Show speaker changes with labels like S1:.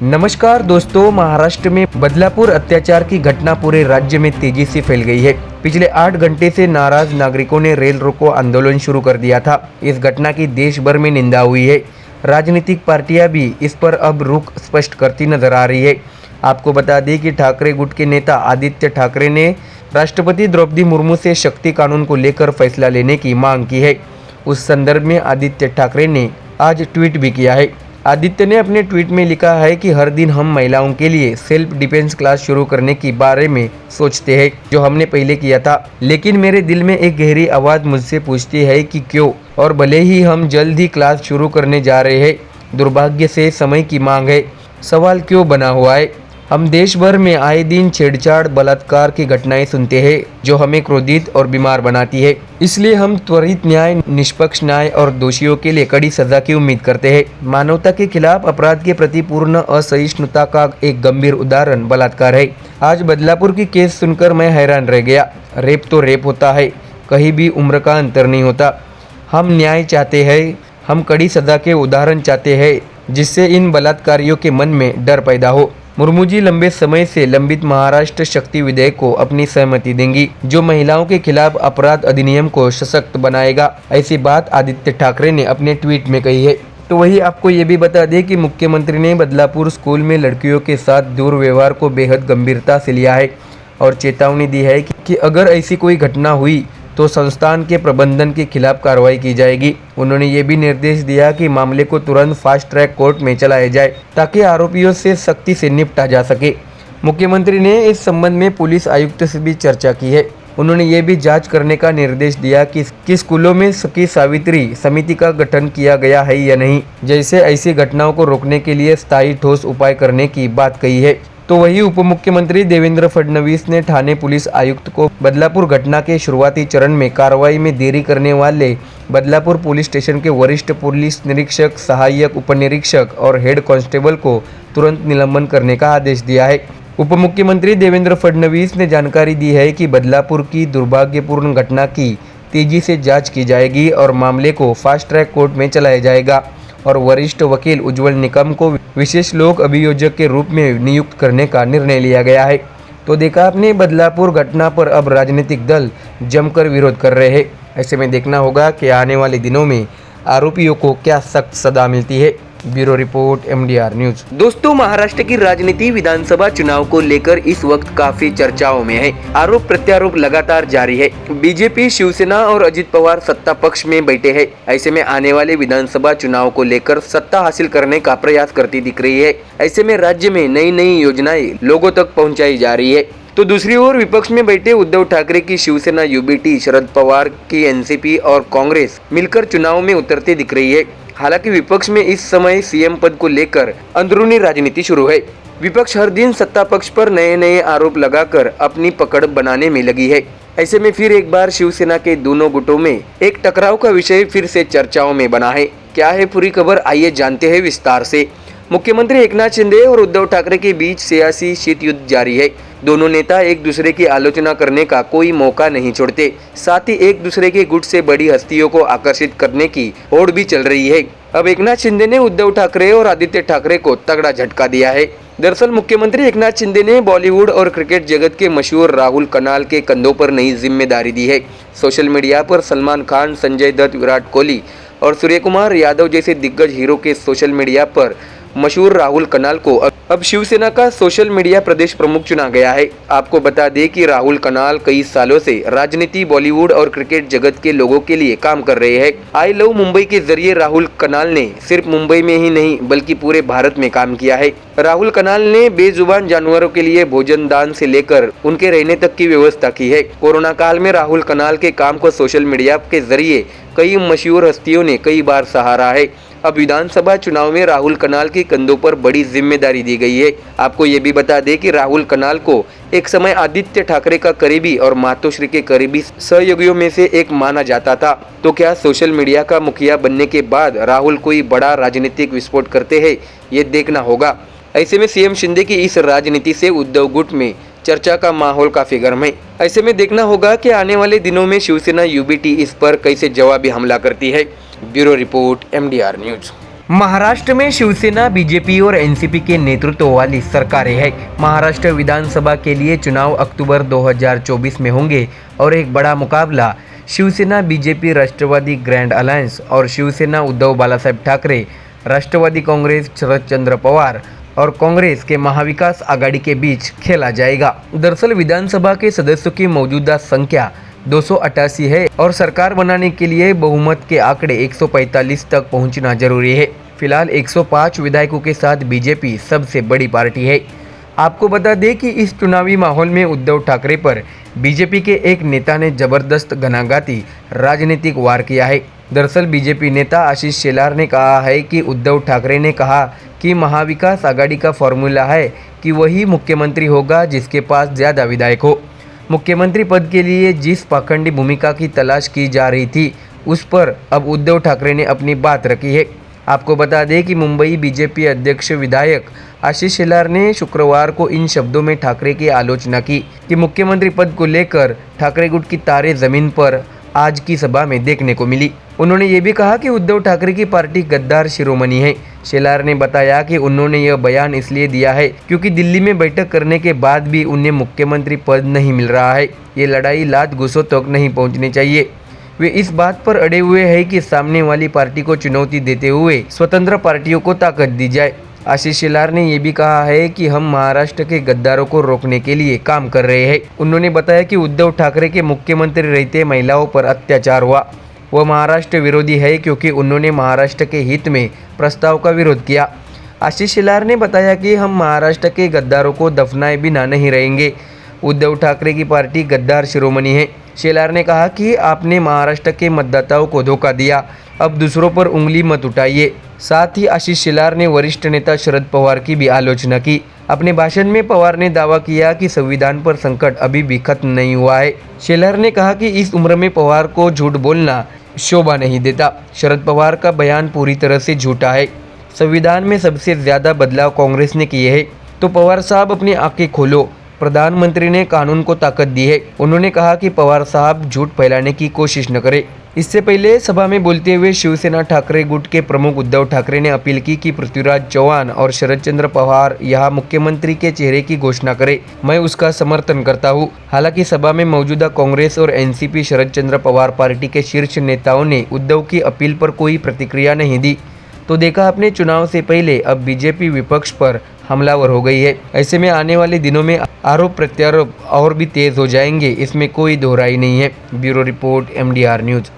S1: नमस्कार दोस्तों, महाराष्ट्र में बदलापुर अत्याचार की घटना पूरे राज्य में तेजी से फैल गई है। पिछले 8 घंटे से नाराज नागरिकों ने रेल रोको आंदोलन शुरू कर दिया था। इस घटना की देश भर में निंदा हुई है। राजनीतिक पार्टियां भी इस पर अब रुख स्पष्ट करती नजर आ रही है। आपको बता दें कि ठाकरे गुट के नेता आदित्य ठाकरे ने राष्ट्रपति द्रौपदी मुर्मू से शक्ति कानून को लेकर फैसला लेने की मांग की है। उस संदर्भ में आदित्य ठाकरे ने आज ट्वीट भी किया है। आदित्य ने अपने ट्वीट में लिखा है कि हर दिन हम महिलाओं के लिए सेल्फ डिफेंस क्लास शुरू करने के बारे में सोचते हैं, जो हमने पहले किया था, लेकिन मेरे दिल में एक गहरी आवाज़ मुझसे पूछती है कि क्यों, और भले ही हम जल्द ही क्लास शुरू करने जा रहे हैं, दुर्भाग्य से समय की मांग है। सवाल क्यों बना हुआ है। हम देश भर में आए दिन छेड़छाड़, बलात्कार की घटनाएं सुनते हैं, जो हमें क्रोधित और बीमार बनाती है। इसलिए हम त्वरित न्याय, निष्पक्ष न्याय और दोषियों के लिए कड़ी सजा की उम्मीद करते हैं। मानवता के खिलाफ अपराध के प्रति पूर्ण असहिष्णुता का एक गंभीर उदाहरण बलात्कार है। आज बदलापुर की केस सुनकर मैं हैरान रह गया। रेप तो रेप होता है, कहीं भी उम्र का अंतर नहीं होता। हम न्याय चाहते हैं, हम कड़ी सजा के उदाहरण चाहते हैं, जिससे इन बलात्कारियों के मन में डर पैदा हो। मुर्मू जी लंबे समय से लंबित महाराष्ट्र शक्ति विधेयक को अपनी सहमति देंगी, जो महिलाओं के खिलाफ अपराध अधिनियम को सशक्त बनाएगा। ऐसी बात आदित्य ठाकरे ने अपने ट्वीट में कही है। तो वही आपको ये भी बता दें कि मुख्यमंत्री ने बदलापुर स्कूल में लड़कियों के साथ दुर्व्यवहार को बेहद गंभीरता से लिया है और चेतावनी दी है कि अगर ऐसी कोई घटना हुई तो संस्थान के प्रबंधन के खिलाफ कार्रवाई की जाएगी। उन्होंने ये भी निर्देश दिया कि मामले को तुरंत फास्ट ट्रैक कोर्ट में चलाया जाए, ताकि आरोपियों से सख्ती से निपटा जा सके। मुख्यमंत्री ने इस संबंध में पुलिस आयुक्त से भी चर्चा की है। उन्होंने ये भी जांच करने का निर्देश दिया कि स्कूलों में सखी सावित्री समिति का गठन किया गया है या नहीं, जैसे ऐसी घटनाओं को रोकने के लिए स्थायी ठोस उपाय करने की बात कही है। तो वही उप मुख्यमंत्री देवेंद्र फडणवीस ने ठाणे पुलिस आयुक्त को बदलापुर घटना के शुरुआती चरण में कार्रवाई में देरी करने वाले बदलापुर पुलिस स्टेशन के वरिष्ठ पुलिस निरीक्षक, सहायक उप निरीक्षक और हेड कांस्टेबल को तुरंत निलंबन करने का आदेश दिया है। उप मुख्यमंत्री देवेंद्र फडणवीस ने जानकारी दी है कि बदलापुर की दुर्भाग्यपूर्ण घटना की तेजी से जांच की जाएगी और मामले को फास्ट ट्रैक कोर्ट में चलाया जाएगा और वरिष्ठ वकील उज्जवल निकम को विशेष लोक अभियोजक के रूप में नियुक्त करने का निर्णय लिया गया है। तो देखा आपने, बदलापुर घटना पर अब राजनीतिक दल जमकर विरोध कर रहे हैं। ऐसे में देखना होगा कि आने वाले दिनों में आरोपियों को क्या सख्त सजा मिलती है। Bureau report, MDR news. दोस्तों, महाराष्ट्र की राजनीति विधानसभा चुनाव को लेकर इस वक्त काफी चर्चाओं में है। आरोप प्रत्यारोप लगातार जारी है। बीजेपी, शिवसेना और अजित पवार सत्ता पक्ष में बैठे हैं। ऐसे में आने वाले विधानसभा चुनाव को लेकर सत्ता हासिल करने का प्रयास करती दिख रही है। ऐसे में राज्य में नई नई योजनाएं लोगों तक पहुँचाई जा रही है। तो दूसरी ओर विपक्ष में बैठे उद्धव ठाकरे की शिवसेना, UBT, शरद पवार की NCP और कांग्रेस मिलकर चुनाव में उतरते दिख रही है। हालांकि विपक्ष में इस समय CM पद को लेकर अंदरूनी राजनीति शुरू है। विपक्ष हर दिन सत्ता पक्ष पर नए नए आरोप लगाकर अपनी पकड़ बनाने में लगी है। ऐसे में फिर एक बार शिवसेना के दोनों गुटों में एक टकराव का विषय फिर से चर्चाओं में बना है। क्या है पूरी खबर, आइए जानते हैं विस्तार से। मुख्यमंत्री एकनाथ शिंदे और उद्धव ठाकरे के बीच सियासी शीत युद्ध जारी है। दोनों नेता एक दूसरे की आलोचना करने का कोई मौका नहीं छोड़ते। साथ ही एक दूसरे के गुट से बड़ी हस्तियों को आकर्षित करने की होड़ भी चल रही है। अब एकनाथ शिंदे ने उद्धव ठाकरे और आदित्य ठाकरे को तगड़ा झटका दिया है। दरअसल मुख्यमंत्री एकनाथ शिंदे ने बॉलीवुड और क्रिकेट जगत के मशहूर राहुल कनाल के कंधों पर नई जिम्मेदारी दी है। सोशल मीडिया पर सलमान खान, संजय दत्त, विराट कोहली और सूर्य कुमार यादव जैसे दिग्गज हीरो के सोशल मीडिया पर मशहूर राहुल कनाल को अब शिवसेना का सोशल मीडिया प्रदेश प्रमुख चुना गया है। आपको बता दें कि राहुल कनाल कई सालों से राजनीति, बॉलीवुड और क्रिकेट जगत के लोगों के लिए काम कर रहे हैं। आई लव मुंबई के जरिए राहुल कनाल ने सिर्फ मुंबई में ही नहीं बल्कि पूरे भारत में काम किया है। राहुल कनाल ने बेजुबान जानवरों के लिए भोजन दान से लेकर उनके रहने तक की व्यवस्था की है। कोरोना काल में राहुल कनाल के काम को सोशल मीडिया के जरिए कई मशहूर हस्तियों ने कई बार सराहा है। अब विधानसभा चुनाव में राहुल कनाल के कंधों पर बड़ी जिम्मेदारी दी गई है। आपको ये भी बता दें कि राहुल कनाल को एक समय आदित्य ठाकरे का करीबी और मातोश्री के करीबी सहयोगियों में से एक माना जाता था। तो क्या सोशल मीडिया का मुखिया बनने के बाद राहुल कोई बड़ा राजनीतिक विस्फोट करते हैं, ये देखना होगा। ऐसे में CM शिंदे की इस राजनीति से उद्धव गुट में चर्चा का माहौल काफी गर्म है। ऐसे में देखना होगा कि आने वाले दिनों में शिवसेना, UBT इस पर कैसे जवाबी हमला करती है। Bureau report, MDR news. Maharashtra में शिवसेना, बीजेपी और एनसीपी के नेतृत्व वाली सरकारें हैं। महाराष्ट्र विधानसभा के लिए चुनाव अक्टूबर 2024 में होंगे और एक बड़ा मुकाबला शिवसेना, बीजेपी, राष्ट्रवादी ग्रैंड अलायंस और शिवसेना उद्धव बालासाहेब ठाकरे, राष्ट्रवादी कांग्रेस शरद चंद्र पवार और कांग्रेस के महाविकास आघाड़ी के बीच खेला जाएगा। दरअसल विधानसभा के सदस्यों की मौजूदा संख्या 288 है और सरकार बनाने के लिए बहुमत के आंकड़े 145 तक पहुंचना जरूरी है। फिलहाल 105 विधायकों के साथ बीजेपी सबसे बड़ी पार्टी है। आपको बता दें कि इस चुनावी माहौल में उद्धव ठाकरे पर बीजेपी के एक नेता ने जबरदस्त घणाघाती राजनीतिक वार किया है। दरअसल बीजेपी नेता आशीष शेलार ने कहा है कि उद्धव ठाकरे ने कहा कि महाविकास आघाड़ी का फॉर्मूला है कि वही मुख्यमंत्री होगा जिसके पास ज़्यादा विधायक हो। मुख्यमंत्री पद के लिए जिस पाखंडी भूमिका की तलाश की जा रही थी उस पर अब उद्धव ठाकरे ने अपनी बात रखी है। आपको बता दें कि मुंबई बीजेपी अध्यक्ष विधायक आशीष शेलार ने शुक्रवार को इन शब्दों में ठाकरे की आलोचना की कि मुख्यमंत्री पद को लेकर ठाकरे गुट की तारे जमीन पर आज की सभा में देखने को मिली। उन्होंने ये भी कहा कि उद्धव ठाकरे की पार्टी गद्दार शिरोमणि है। शेलार ने बताया कि उन्होंने यह बयान इसलिए दिया है क्योंकि दिल्ली में बैठक करने के बाद भी उन्हें मुख्यमंत्री पद नहीं मिल रहा है। ये लड़ाई लात घुसों तक नहीं पहुंचनी चाहिए। वे इस बात पर अड़े हुए हैं कि सामने वाली पार्टी को चुनौती देते हुए स्वतंत्र पार्टियों को ताकत दी जाए। आशीष शेलार ने ये भी कहा है कि हम महाराष्ट्र के गद्दारों को रोकने के लिए काम कर रहे हैं। उन्होंने बताया कि उद्धव ठाकरे के मुख्यमंत्री रहते महिलाओं पर अत्याचार हुआ। वह महाराष्ट्र विरोधी है क्योंकि उन्होंने महाराष्ट्र के हित में प्रस्ताव का विरोध किया। आशीष शेलार ने बताया कि हम महाराष्ट्र के गद्दारों को दफनाए बिना नहीं रहेंगे। उद्धव ठाकरे की पार्टी गद्दार शिरोमणि है। शेलार ने कहा कि आपने महाराष्ट्र के मतदाताओं को धोखा दिया, अब दूसरों पर उंगली मत उठाइए। साथ ही आशीष शेलार ने वरिष्ठ नेता शरद पवार की भी आलोचना की। अपने भाषण में पवार ने दावा किया कि संविधान पर संकट अभी भी खत्म नहीं हुआ है। शेलार ने कहा कि इस उम्र में पवार को झूठ बोलना शोभा नहीं देता। शरद पवार का बयान पूरी तरह से झूठा है। संविधान में सबसे ज़्यादा बदलाव कांग्रेस ने किए हैं, तो पवार साहब अपनी आंखें खोलो। प्रधानमंत्री ने कानून को ताकत दी है। उन्होंने कहा कि पवार साहब झूठ फैलाने की कोशिश न करें। इससे पहले सभा में बोलते हुए शिवसेना ठाकरे गुट के प्रमुख उद्धव ठाकरे ने अपील की कि पृथ्वीराज चौहान और शरद चंद्र पवार यहाँ मुख्यमंत्री के चेहरे की घोषणा करें। मैं उसका समर्थन करता हूँ। हालांकि सभा में मौजूदा कांग्रेस और एनसीपी शरद चंद्र पवार पार्टी के शीर्ष नेताओं ने उद्धव की अपील पर कोई प्रतिक्रिया नहीं दी। तो देखा आपने, चुनाव से पहले अब बीजेपी विपक्ष पर हमलावर हो गई है। ऐसे में आने वाले दिनों में आरोप प्रत्यारोप और भी तेज हो जाएंगे, इसमें कोई दोहराई नहीं है। Bureau report, MDR news.